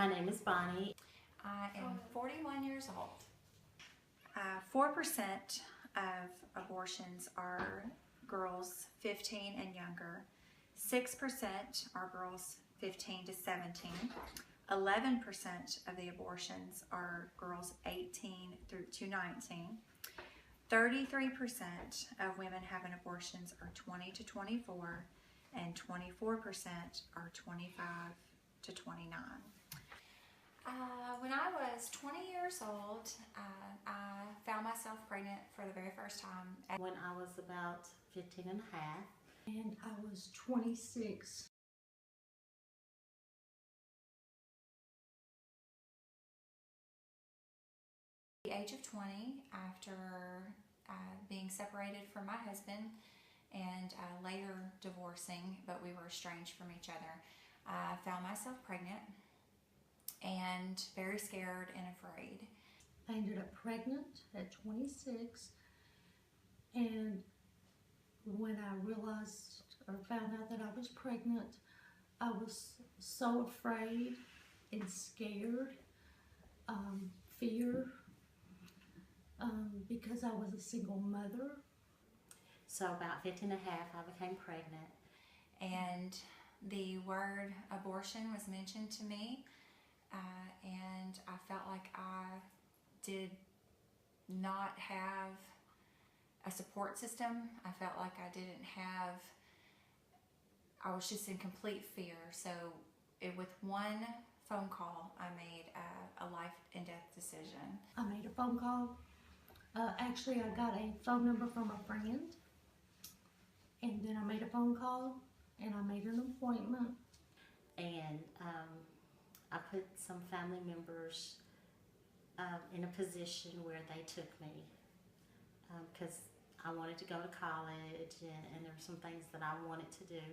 My name is Bonnie. I am 41 years old. 4% of abortions are girls 15 and younger. 6% are girls 15 to 17. 11% of the abortions are girls 18 through to 19. 33% of women having abortions are 20 to 24, and 24% are 25 to 29. When I was 20 years old, I found myself pregnant for the very first time. When I was about 15 and a half. And I was 26. At the age of 20, after being separated from my husband and later divorcing, but we were estranged from each other, I found myself pregnant and very scared and afraid. I ended up pregnant at 26, and when I realized or found out that I was pregnant, I was so afraid and scared, fear, because I was a single mother. So about 15 and a half, I became pregnant. And the word abortion was mentioned to me, and I felt like I did not have a support system. I felt like I was just in complete fear. So with one phone call, I made a life and death decision. I made a phone call. Actually, I got a phone number from a friend, and then I made a phone call, and I made an appointment. And I put some family members in a position where they took me because I wanted to go to college, and there were some things that I wanted to do.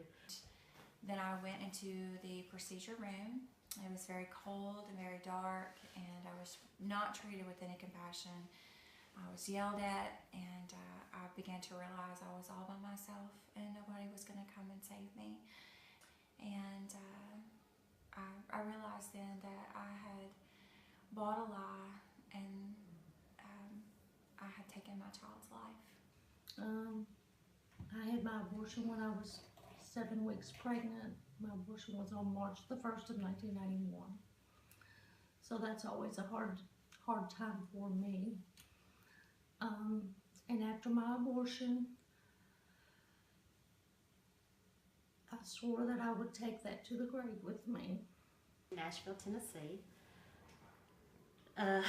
Then I went into the procedure room. It was very cold and very dark, and I was not treated with any compassion. I was yelled at, and I began to realize I was all by myself and nobody was going to come and save me. And I realized then that I had bought a lie, and I had taken my child's life. I had my abortion when I was 7 weeks pregnant. My abortion was on March the 1st of 1991. So that's always a hard time for me. And after my abortion, I swore that I would take that to the grave with me. Nashville, Tennessee. I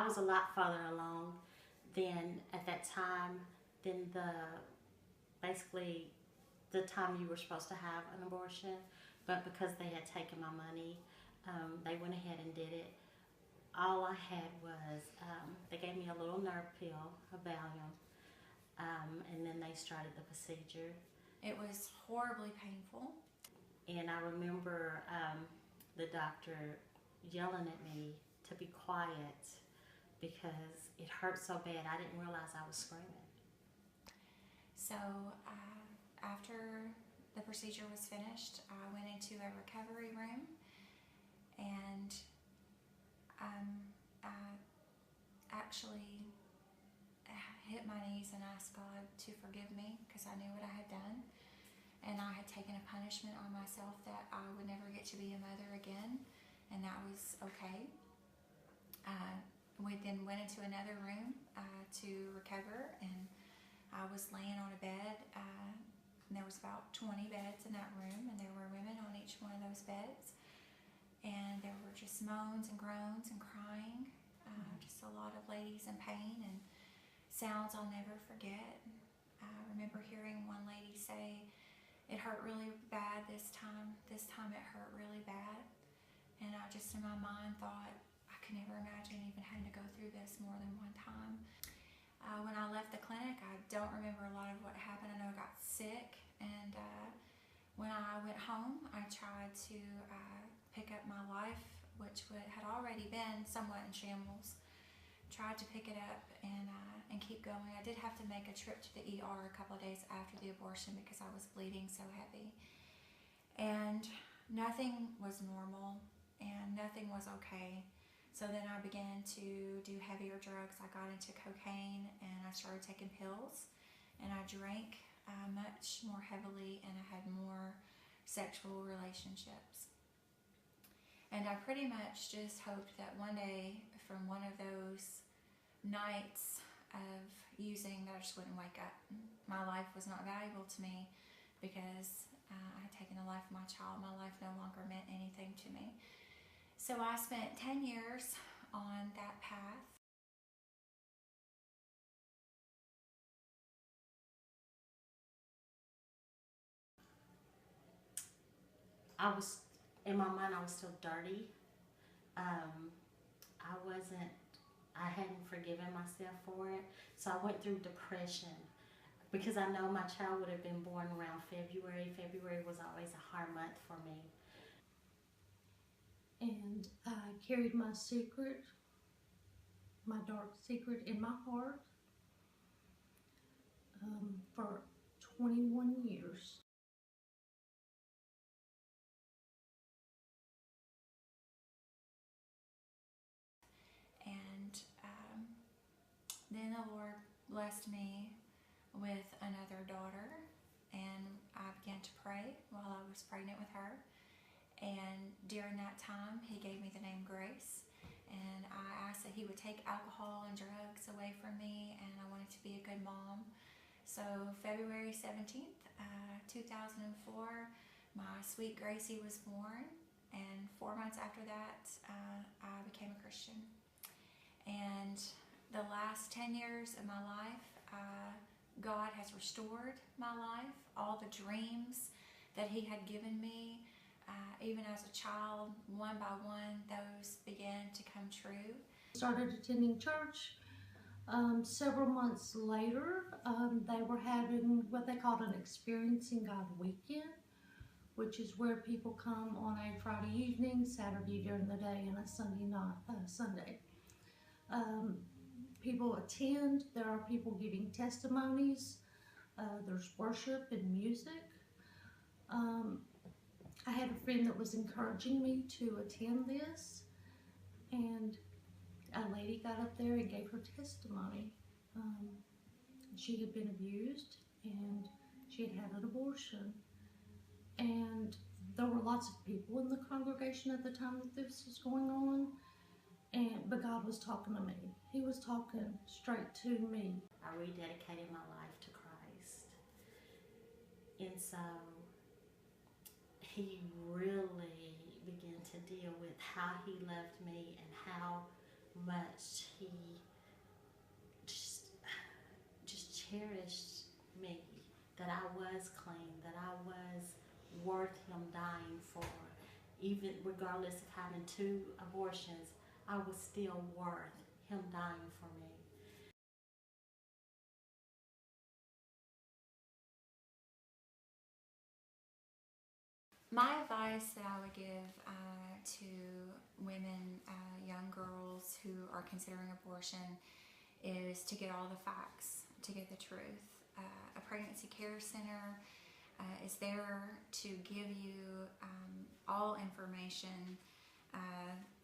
was a lot farther along than at that time than basically the time you were supposed to have an abortion, but because they had taken my money, they went ahead and did it. All I had was, they gave me a little nerve pill, a Valium, and then they started the procedure. It was horribly painful. And I remember the doctor yelling at me to be quiet because it hurt so bad. I didn't realize I was screaming. So after the procedure was finished, I went into a recovery room, and I actually hit my knees and asked God to forgive me because I knew what I had done, and I had taken a punishment on myself that I would never get to be a mother again, and that was okay. We then went into another room to recover, and I was laying on a bed, and there was about 20 beds in that room, and there were women on each one of those beds, and there were just moans and groans and crying, just a lot of ladies in pain and sounds I'll never forget. I remember hearing one lady say, "It hurt really bad this time it hurt really bad," and I just in my mind thought, I could never imagine even having to go through this more than one time. When I left the clinic, I don't remember a lot of what happened. I know I got sick, and when I went home, I tried to pick up my life, which had already been somewhat in shambles. Tried to pick it up and keep going. I did have to make a trip to the ER a couple of days after the abortion because I was bleeding so heavy. And nothing was normal and nothing was okay. So then I began to do heavier drugs. I got into cocaine and I started taking pills, and I drank much more heavily, and I had more sexual relationships. And I pretty much just hoped that one day, from one of those nights of using, that I just wouldn't wake up. My life was not valuable to me because I had taken the life of my child. My life no longer meant anything to me. So I spent 10 years on that path. I was, in my mind, I was still dirty. I hadn't forgiven myself for it. So I went through depression because I know my child would have been born around February. February was always a hard month for me. And I carried my secret, my dark secret, in my heart for 21 years. And then the Lord blessed me with another daughter, and I began to pray while I was pregnant with her. And during that time, He gave me the name Grace. And I asked that He would take alcohol and drugs away from me, and I wanted to be a good mom. So February 17th, 2004, my sweet Gracie was born, and 4 months after that, I became a Christian. And the last 10 years of my life, God has restored my life. All the dreams that He had given me, even as a child, one by one, those began to come true. Started attending church. Several months later, they were having what they called an Experiencing God weekend, which is where people come on a Friday evening, Saturday during the day, and a Sunday night, Sunday. People attend. There are people giving testimonies. There's worship and music. I had a friend that was encouraging me to attend this, and a lady got up there and gave her testimony. She had been abused and she had had an abortion. And there were lots of people in the congregation at the time that this was going on. But God was talking to me. He was talking straight to me. I rededicated my life to Christ. And so He really began to deal with how He loved me and how much He just cherished me, that I was clean, that I was worth Him dying for. Even regardless of having 2 abortions, I was still worth Him dying for me. My advice that I would give to women, young girls who are considering abortion, is to get all the facts, to get the truth. A pregnancy care center is there to give you all information.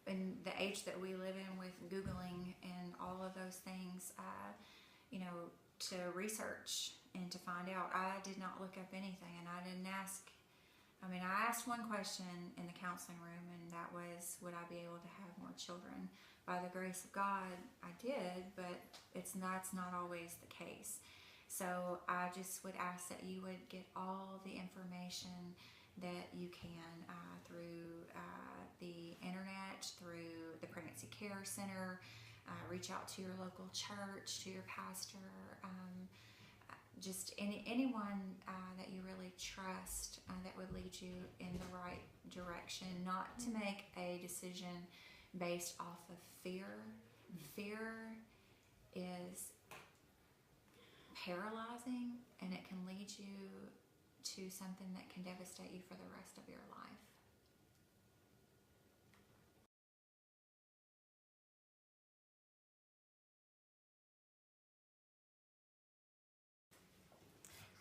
In the age that we live in, with Googling and all of those things, to research and to find out. I did not look up anything, and I didn't ask. I asked one question in the counseling room, and that was, would I be able to have more children? By the grace of God, I did, but that's not always the case. So I just would ask that you would get all the information that you can through the internet, through the Pregnancy Care Center. Reach out to your local church, to your pastor, just anyone that you really trust that would lead you in the right direction, not to make a decision based off of fear. Fear is paralyzing, and it can lead you to something that can devastate you for the rest of your life.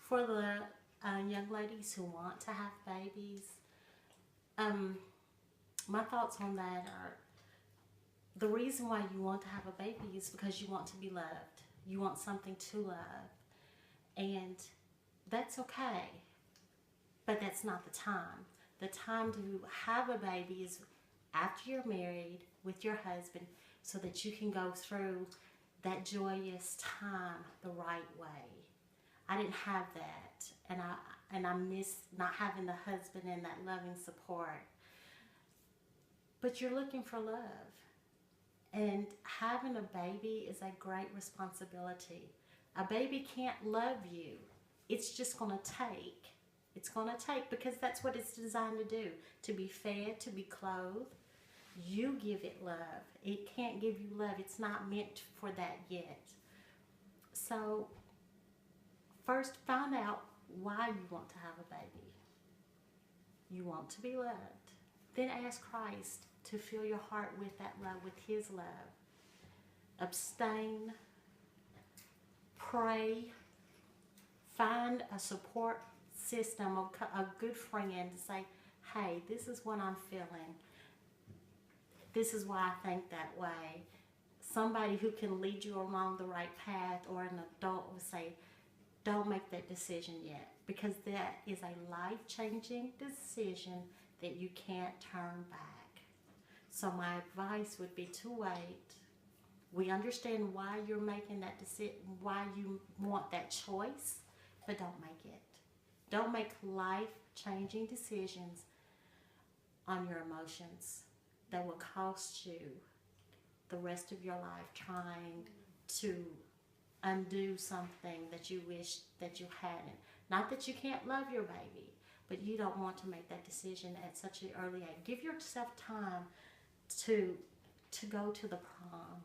For the young ladies who want to have babies, My thoughts on that are, the reason why you want to have a baby is because you want to be loved. You want something to love. And that's okay. But that's not the time. The time to have a baby is after you're married with your husband, so that you can go through that joyous time the right way. I didn't have that, and I miss not having the husband and that loving support. But you're looking for love. And having a baby is a great responsibility. A baby can't love you. It's just going to take. It's going to take, because that's what it's designed to do. To be fed, to be clothed. You give it love. It can't give you love. It's not meant for that yet. So, first find out why you want to have a baby. You want to be loved. Then ask Christ to fill your heart with that love, with His love. Abstain. Pray. Find a support system, a good friend to say, hey, this is what I'm feeling. This is why I think that way. Somebody who can lead you along the right path, or an adult will say, don't make that decision yet, because that is a life-changing decision that you can't turn back. So my advice would be to wait. We understand why you're making that decision, why you want that choice, but don't make it. Don't make life-changing decisions on your emotions that will cost you the rest of your life trying to undo something that you wish that you hadn't. Not that you can't love your baby, but you don't want to make that decision at such an early age. Give yourself time to go to the prom.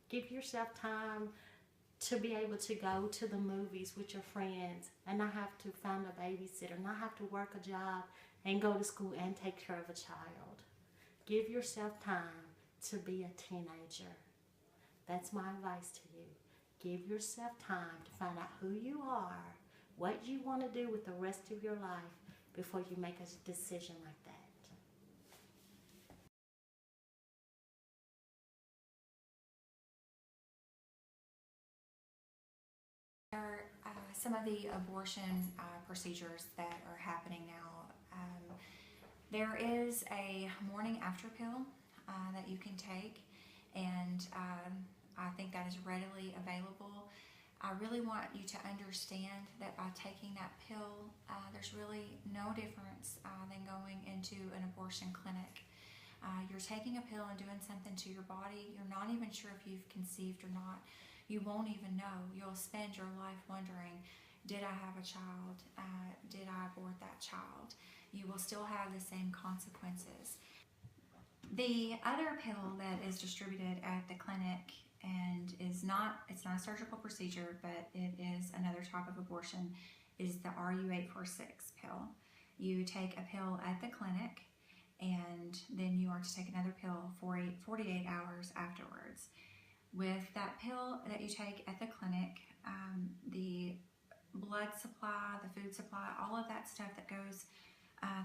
Give yourself time to be able to go to the movies with your friends and not have to find a babysitter, not have to work a job and go to school and take care of a child. Give yourself time to be a teenager. That's my advice to you. Give yourself time to find out who you are, what you want to do with the rest of your life before you make a decision like that. There are some of the abortion procedures that are happening now. There is a morning after pill that you can take, and I think that is readily available. I really want you to understand that by taking that pill, there's really no difference than going into an abortion clinic. You're taking a pill and doing something to your body. You're not even sure if you've conceived or not. You won't even know. You'll spend your life wondering, did I have a child? Did I abort that child? You will still have the same consequences. The other pill that is distributed at the clinic and it's not a surgical procedure, but it is another type of abortion, is the RU846 pill. You take a pill at the clinic, and then you are to take another pill for 48 hours afterwards. With that pill that you take at the clinic, the blood supply, the food supply, all of that stuff that goes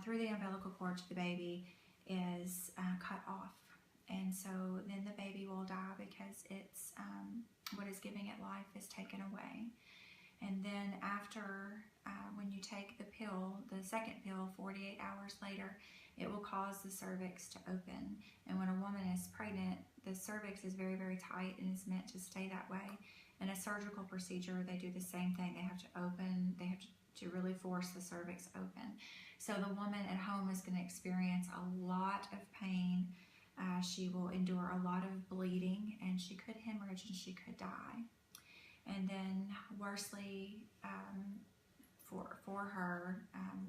through the umbilical cord to the baby is cut off. And so then the baby will die because it's what is giving it life is taken away. And then after, when you take the pill, the second pill, 48 hours later, it will cause the cervix to open. And when a woman is pregnant, the cervix is very, very tight and is meant to stay that way. In a surgical procedure, they do the same thing. They have to open, they have to really force the cervix open. So the woman at home is going to experience a lot of pain. She will endure a lot of bleeding, and she could hemorrhage and she could die. And then worstly, for her,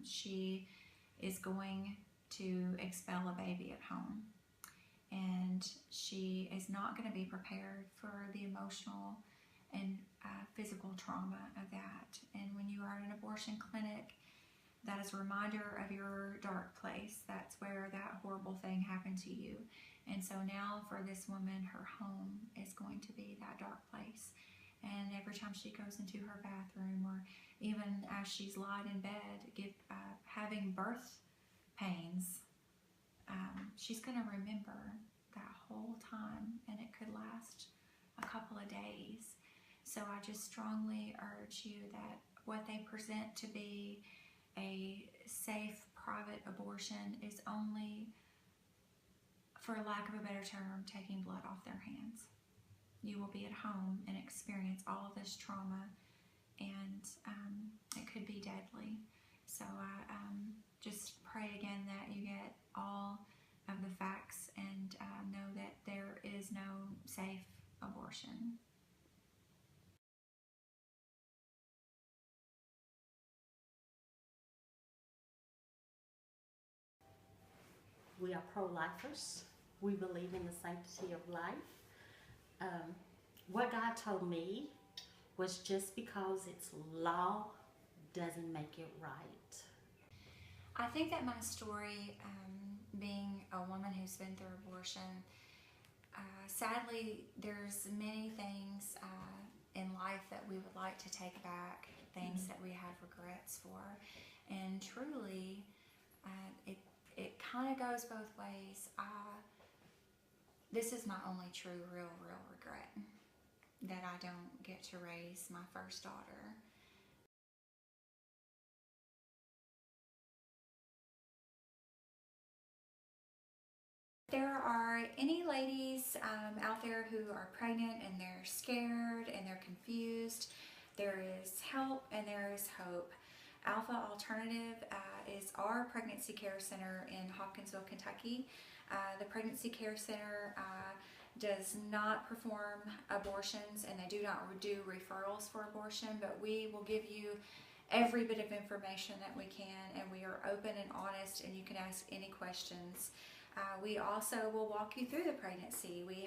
she is going to expel a baby at home. And she is not going to be prepared for the emotional and physical trauma of that. And when you are at an abortion clinic, that is a reminder of your dark place. That's where that horrible thing happened to you. And so now for this woman, her home is going to be that dark place. And every time she goes into her bathroom, or even as she's lying in bed, having birth pains, she's going to remember that whole time, and it could last a couple of days. So I just strongly urge you that what they present to be a safe, private abortion is only, for lack of a better term, taking blood off their hands. You will be at home and experience all of this trauma, and it could be deadly. So I just pray again that you get all of the facts and know that there is no safe abortion. We are pro-lifers. We believe in the sanctity of life. What God told me was just because it's law doesn't make it right. I think that my story, being a woman who's been through abortion, sadly, there's many things in life that we would like to take back, things that we have regrets for, and truly, it kind of goes both ways. This is my only true, real regret, that I don't get to raise my first daughter. There are any ladies out there who are pregnant and they're scared and they're confused, there is help and there is hope. Alpha Alternative is our pregnancy care center in Hopkinsville, Kentucky. The Pregnancy Care Center does not perform abortions, and they do not do referrals for abortion, but we will give you every bit of information that we can, and we are open and honest, and you can ask any questions. We also will walk you through the pregnancy. We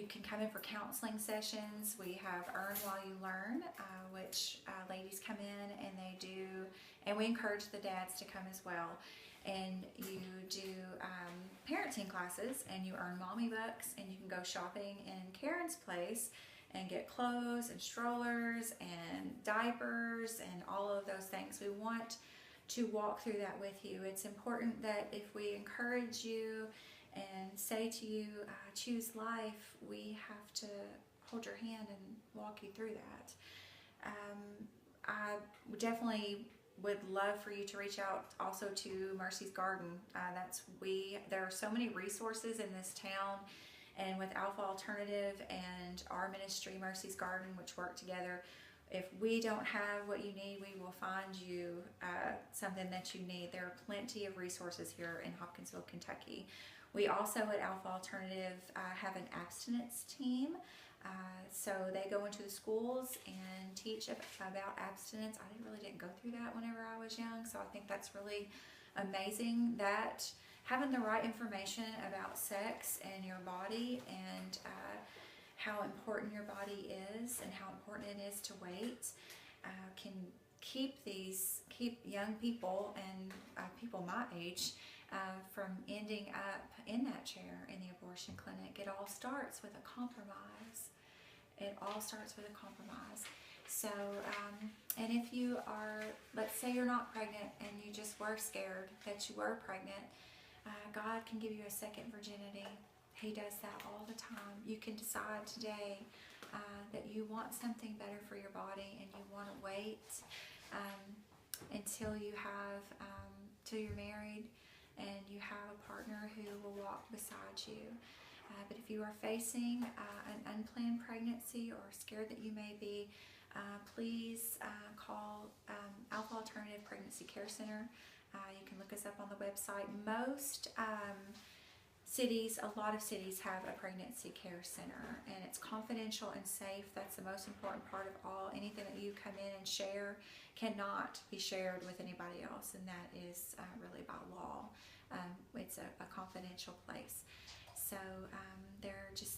can come in for counseling sessions. We have Earn While You Learn, which ladies come in and they do, and we encourage the dads to come as well. And you do parenting classes, and you earn mommy bucks, and you can go shopping in Karen's place and get clothes and strollers and diapers and all of those things. We want to walk through that with you. It's important that if we encourage you and say to you, choose life, we have to hold your hand and walk you through that. I definitely would love for you to reach out also to Mercy's Garden. There are so many resources in this town, and with Alpha Alternative and our ministry, Mercy's Garden, which work together, if we don't have what you need, we will find you something that you need. There are plenty of resources here in Hopkinsville, Kentucky. We also at Alpha Alternative have an abstinence team. So they go into the schools and teach about abstinence. I really didn't go through that whenever I was young, so I think that's really amazing, that having the right information about sex and your body and how important your body is and how important it is to wait can keep young people and people my age from ending up in that chair in the abortion clinic. It all starts with a compromise. It all starts with a compromise. So, and if you are, let's say you're not pregnant and you just were scared that you were pregnant, God can give you a second virginity. He does that all the time. You can decide today that you want something better for your body, and you want to wait until you have, till you're married and you have a partner who will walk beside you. But if you are facing an unplanned pregnancy or scared that you may be, please call Alpha Alternative Pregnancy Care Center. You can look us up on the website. Most cities, a lot of cities have a pregnancy care center, and it's confidential and safe. That's the most important part of all. Anything that you come in and share cannot be shared with anybody else, and that is really by law. It's a confidential place. So there are just